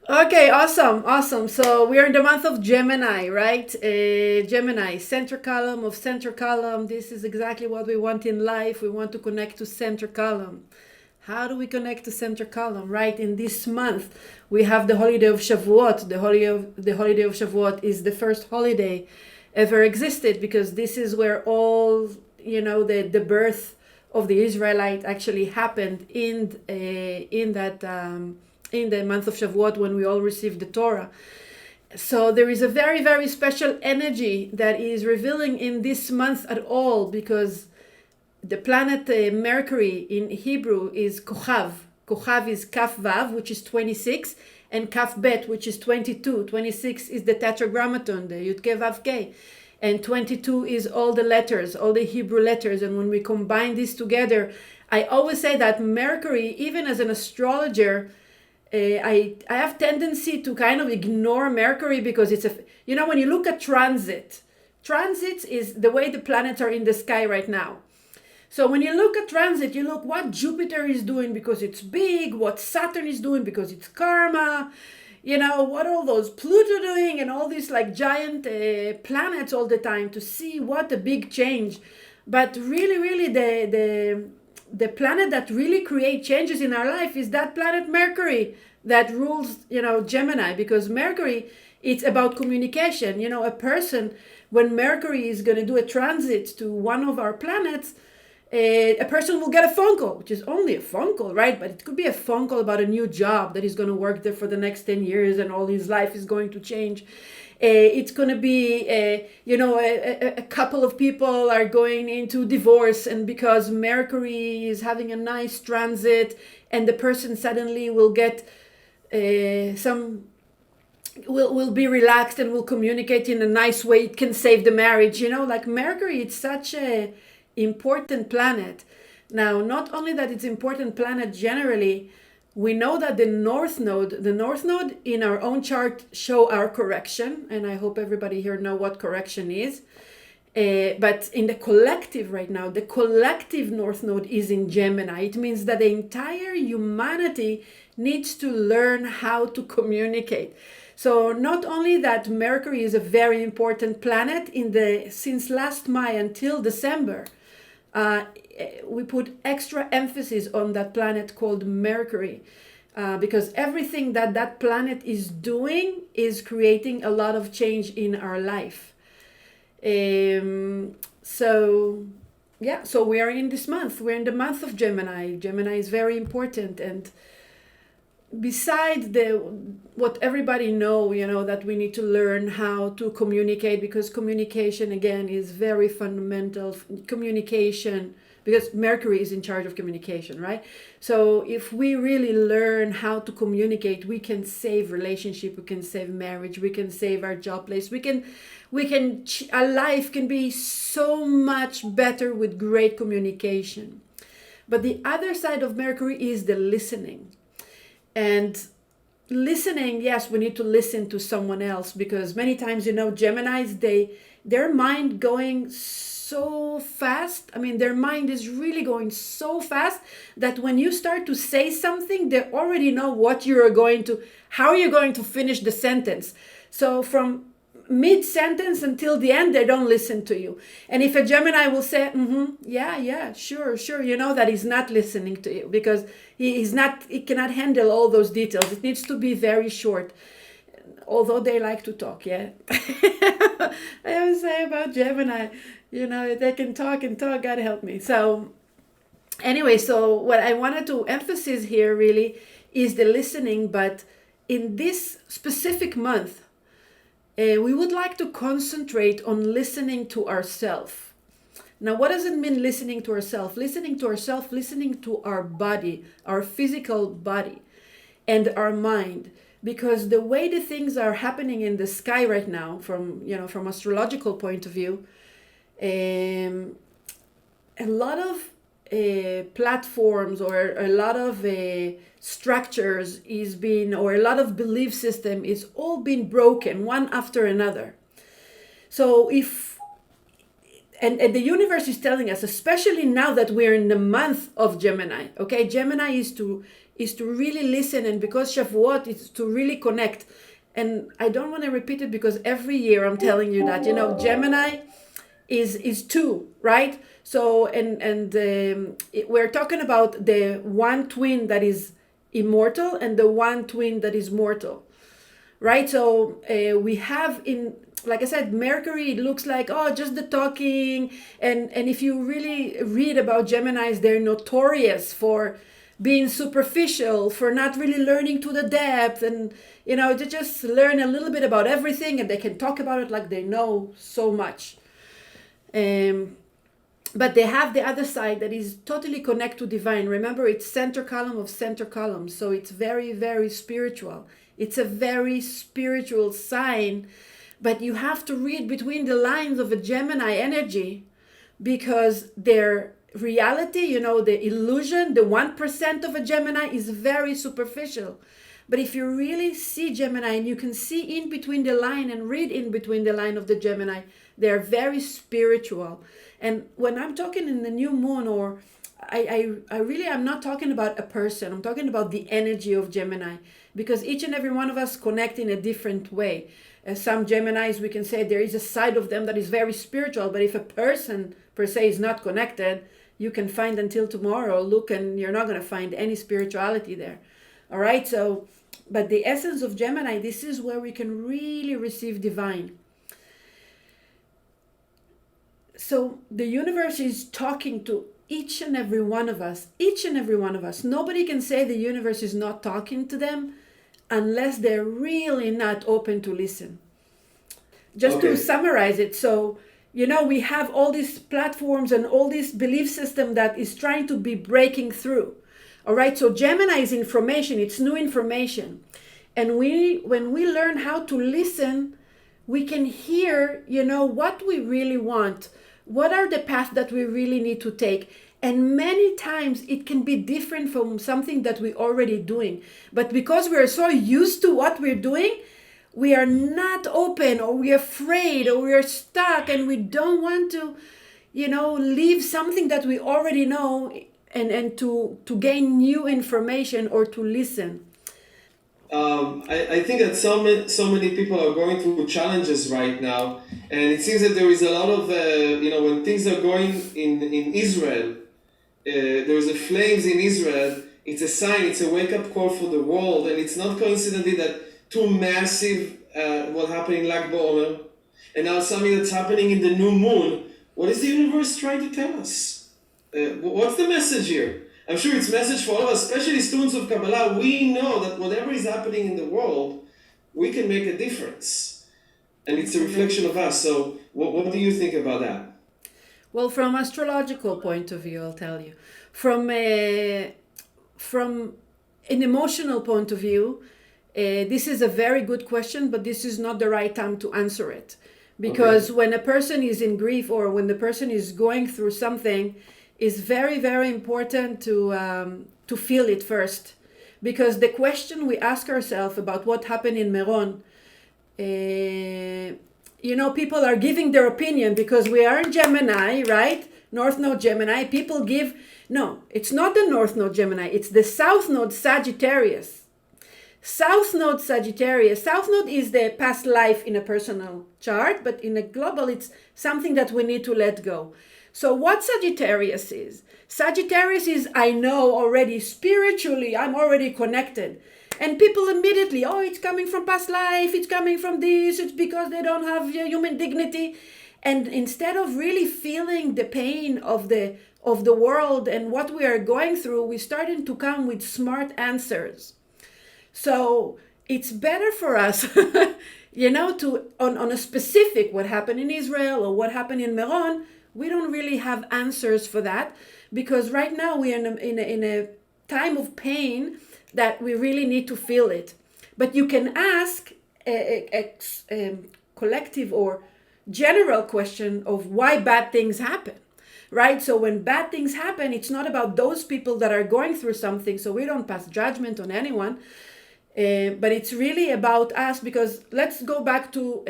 Okay, awesome. So we are in the month of Gemini, right? Gemini, center column of center column. This is exactly what we want in life. We want to connect to center column. How do we connect to center column? Right, in this month we have the holiday of Shavuot. The holiday of Shavuot is the first holiday ever existed, because this is where all, the birth of the Israelite actually happened in the month of Shavuot, when we all received the Torah. So there is a very, very special energy that is revealing in this month at all, because the planet Mercury in Hebrew is Kochav. Kochav is Kaf Vav, which is 26, and Kaf Bet, which is 22. 26 is the Tetragrammaton, the Yud Ke Vav Ke. And 22 is all the letters, all the Hebrew letters. And when we combine this together, I always say that Mercury, even as an astrologer, I have tendency to kind of ignore Mercury, because when you look at transits is the way the planets are in the sky right now. So when you look at transit, you look what Jupiter is doing because it's big, what Saturn is doing because it's karma, what all those Pluto doing, and all these like giant planets all the time, to see what a big change. But really, the planet that really create changes in our life is that planet Mercury that rules, Gemini, because Mercury, it's about communication. A person, when Mercury is going to do a transit to one of our planets, a person will get a phone call, which is only a phone call, right? But it could be a phone call about a new job that he's going to work there for the next 10 years and all his life is going to change. It's going to be, a couple of people are going into divorce, and because Mercury is having a nice transit, and the person suddenly will get will be relaxed and will communicate in a nice way. It can save the marriage. Like Mercury, it's such a important planet. Now, not only that it's important planet generally, we know that the north node in our own chart show our correction, and I hope everybody here know what correction is. But in the collective right now, the collective north node is in Gemini. It means that the entire humanity needs to learn how to communicate. So not only that Mercury is a very important planet since last May until December, we put extra emphasis on that planet called Mercury, because everything that planet is doing is creating a lot of change in our life. So we are in this month. We're in the month of Gemini. Gemini is very important, and beside what everybody know, that we need to learn how to communicate, because communication again is very fundamental. Communication, because Mercury is in charge of communication, right? So if we really learn how to communicate, we can save relationship, we can save marriage, we can save our job place, our life can be so much better with great communication. But the other side of Mercury is the listening. And listening, yes, we need to listen to someone else, because many times, Geminis, their mind going so fast. I mean, their mind is really going so fast that when you start to say something, they already know how you're going to finish the sentence. So from mid-sentence until the end, they don't listen to you. And if a Gemini will say, yeah, sure, that he's not listening to you, because he cannot handle all those details. It needs to be very short, although they like to talk. I always say about Gemini, they can talk and talk, God help me. So anyway, so what I wanted to emphasize here really is the listening. But in this specific month, we would like to concentrate on listening to ourselves. Now, what does it mean listening to ourselves? Listening to our body, our physical body, and our mind. Because the way the things are happening in the sky right now, from astrological point of view, a lot of platforms, or a lot of structures or a lot of belief system is all being broken one after another. So and the universe is telling us, especially now that we're in the month of Gemini, okay? Gemini is to is to really listen, and because Shavuot is to really connect. And I don't want to repeat it because every year I'm telling you that, Gemini is two, right? So, we're talking about the one twin that is immortal and the one twin that is mortal, right? So we have like I said, Mercury, it looks like, just the talking. And if you really read about Geminis, they're notorious for being superficial, for not really learning to the depth. And, they just learn a little bit about everything and they can talk about it like they know so much. But they have the other side that is totally connected to divine. Remember, it's center column of center column. So it's very, very spiritual. It's a very spiritual sign. But you have to read between the lines of a Gemini energy, because their reality, the illusion, the 1% of a Gemini is very superficial. But if you really see Gemini and you can see in between the line and read in between the line of the Gemini, they're very spiritual. And when I'm talking in the new moon, or I'm not talking about a person, I'm talking about the energy of Gemini, because each and every one of us connect in a different way. Some Geminis, we can say there is a side of them that is very spiritual, but if a person per se is not connected, you can find until tomorrow, look, and you're not going to find any spirituality there. All right, so, but the essence of Gemini, this is where we can really receive divine. So the universe is talking to each and every one of us, Nobody can say the universe is not talking to them unless they're really not open to listen. Just to summarize it, so, we have all these platforms and all this belief system that is trying to be breaking through. All right, so Gemini is information, it's new information. And when we learn how to listen, we can hear, what we really want. What are the paths that we really need to take? And many times it can be different from something that we're already doing. But because we're so used to what we're doing, we are not open, or we're afraid, or we're stuck, and we don't want to, leave something that we already know and to gain new information or to listen. I think that so many people are going through challenges right now, and it seems that there is a lot of, when things are going in Israel, there's a flames in Israel. It's a sign, it's a wake-up call for the world, and it's not coincidentally that two massive, what happened in Lag BaOmer, and now something that's happening in the new moon. What is the universe trying to tell us? What's the message here? I'm sure it's a message for all of us, especially students of Kabbalah. We know that whatever is happening in the world, we can make a difference. And it's a reflection of us. So what do you think about that? Well, from astrological point of view, I'll tell you. From an emotional point of view, this is a very good question, but this is not the right time to answer it. Because when a person is in grief, or when the person is going through something, it's very, very important to feel it first. Because the question we ask ourselves about what happened in Meron, people are giving their opinion because we are in Gemini, right? North Node Gemini. People give, no, it's not the North Node Gemini. It's the South Node Sagittarius. South Node Sagittarius. South Node is the past life in a personal chart, but in a global, it's something that we need to let go. So what Sagittarius is? Sagittarius is, I know already spiritually, I'm already connected. And people immediately, it's coming from past life, it's coming from this, it's because they don't have human dignity. And instead of really feeling the pain of the world and what we are going through, we're starting to come with smart answers. So it's better for us, to on a specific what happened in Israel or what happened in Meron. We don't really have answers for that, because right now we are in a time of pain that we really need to feel it. But you can ask a collective or general question of why bad things happen, right? So when bad things happen, it's not about those people that are going through something. So we don't pass judgment on anyone. But it's really about us, because let's go back to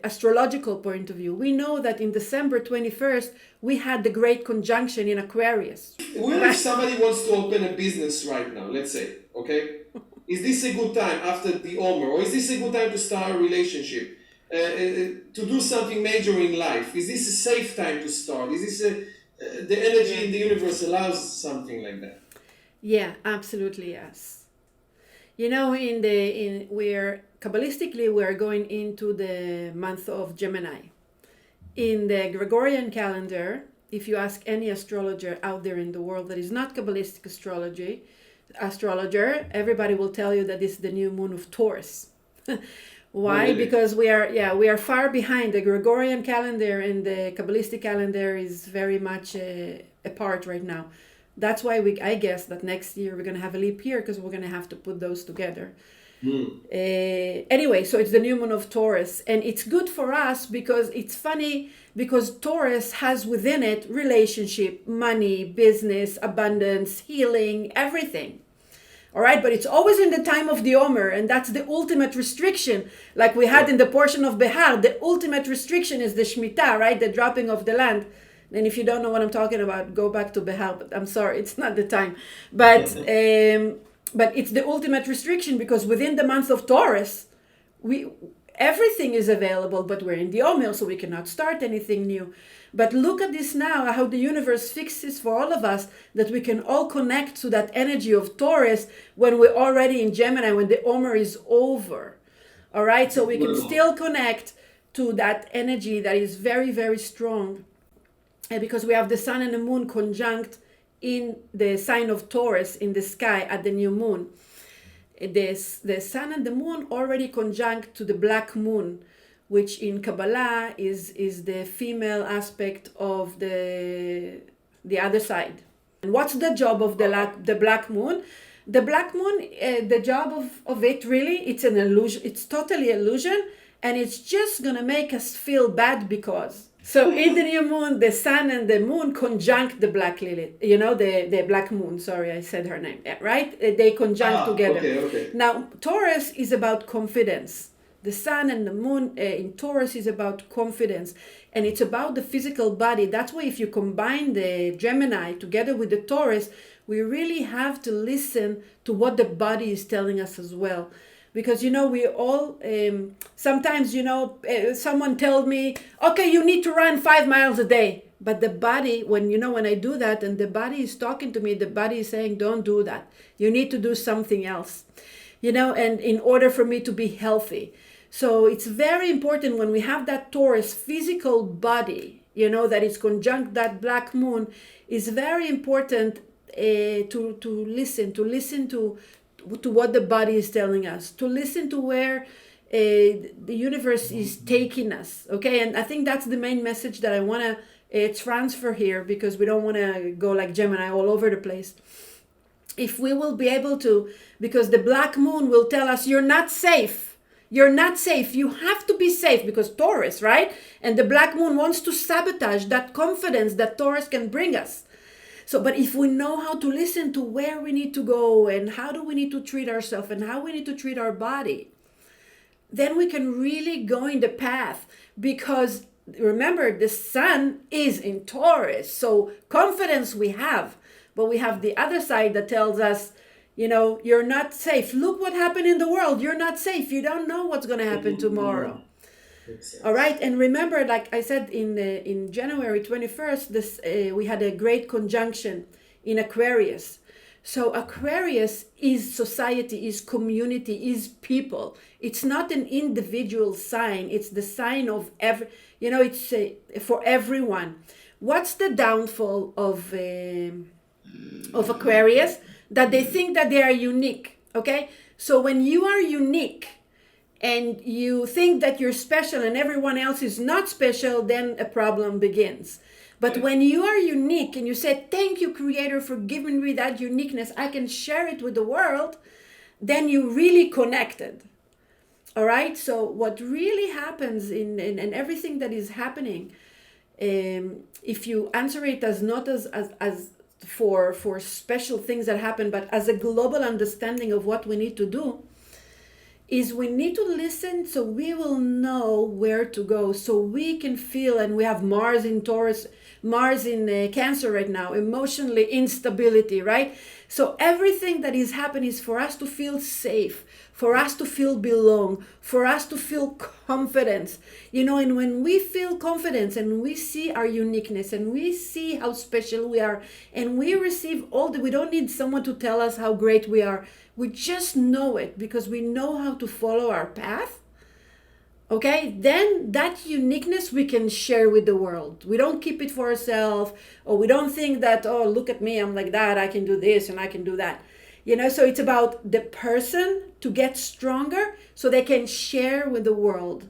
astrological point of view. We know that in December 21st, we had the great conjunction in Aquarius. Well, if somebody wants to open a business right now, let's say, Okay, is this a good time after the Omer, or is this a good time to start a relationship, to do something major in life? Is this a safe time to start? Is this the energy Yeah. in the universe allows something like that? Yeah, absolutely, yes. You know, we're Kabbalistically we're going into the month of Gemini. In the Gregorian calendar, if you ask any astrologer out there in the world that is not Kabbalistic astrologer, everybody will tell you that this is the new moon of Taurus. Why? Really? Because we are far behind. The Gregorian calendar and the Kabbalistic calendar is very much apart right now. That's why I guess that next year we're going to have a leap year, because we're going to have to put those together. Anyway, so it's the new moon of Taurus, and it's good for us because it's funny, because Taurus has within it relationship, money, business, abundance, healing, everything. All right, but it's always in the time of the Omer, and that's the ultimate restriction. Like we had in the portion of Behar, the ultimate restriction is the Shemitah, right? The dropping of the land. And if you don't know what I'm talking about, go back to Behar. But I'm sorry, it's not the time. But it's the ultimate restriction, because within the month of Taurus, everything is available, but we're in the Omer, so we cannot start anything new. But look at this now, how the universe fixes for all of us, that we can all connect to that energy of Taurus when we're already in Gemini, when the Omer is over. All right, so we can still connect to that energy that is very, very strong. And because we have the sun and the moon conjunct in the sign of Taurus in the sky at the new moon. The sun and the moon already conjunct to the black moon, which in Kabbalah is the female aspect of the other side. And what's the job of the black moon? The black moon, the job of it really, it's an illusion. It's totally illusion, and it's just gonna make us feel bad because. So in the new moon, the sun and the moon conjunct the black Lilith. You know, the black moon. Sorry, I said her name. Yeah, right? They conjunct together. Okay. Now, Taurus is about confidence. The sun and the moon in Taurus is about confidence. And it's about the physical body. That's why if you combine the Gemini together with the Taurus, we really have to listen to what the body is telling us as well. Because, you know, we all, sometimes, you know, someone told me, okay, you need to run 5 miles a day. But the body, when I do that and the body is talking to me, the body is saying, don't do that. You need to do something else, you know, and in order for me to be healthy. So it's very important when we have that Taurus physical body, you know, that is conjunct that black moon, is very important to listen to what the body is telling us, to listen to where the universe is taking us. Okay, and I think that's the main message that I want to transfer here, because we don't want to go like Gemini all over the place. If we will be able to, because the black moon will tell us you're not safe. You're not safe. You have to be safe, because Taurus, right? And the black moon wants to sabotage that confidence that Taurus can bring us. So, but if we know how to listen to where we need to go and how do we need to treat ourselves and how we need to treat our body, then we can really go in the path. Because remember, the sun is in Taurus. So confidence we have, but we have the other side that tells us, you know, you're not safe. Look what happened in the world. You're not safe. You don't know what's going to happen tomorrow. All right, and remember, like I said, in January 21st, we had a great conjunction in Aquarius. So Aquarius is society, is community, is people. It's not an individual sign. It's the sign of it's for everyone. What's the downfall of Aquarius? That they think that they are unique. Okay, so when you are unique, and you think that you're special and everyone else is not special, then a problem begins. But when you are unique and you say, thank you, Creator, for giving me that uniqueness, I can share it with the world, then you really connected. All right? So what really happens in everything that is happening, if you answer it as not as for special things that happen, but as a global understanding of what we need to do, is we need to listen so we will know where to go, so we can feel. And we have Mars in Taurus, Mars in Cancer right now, emotionally instability, right? So everything that is happening is for us to feel safe, for us to feel belong, for us to feel confidence. And when we feel confidence and we see our uniqueness and we see how special we are and we receive we don't need someone to tell us how great we are. We just know it because we know how to follow our path. Okay, then that uniqueness we can share with the world. We don't keep it for ourselves, or we don't think that, oh, look at me, I'm like that, I can do this and I can do that. So it's about the person to get stronger so they can share with the world.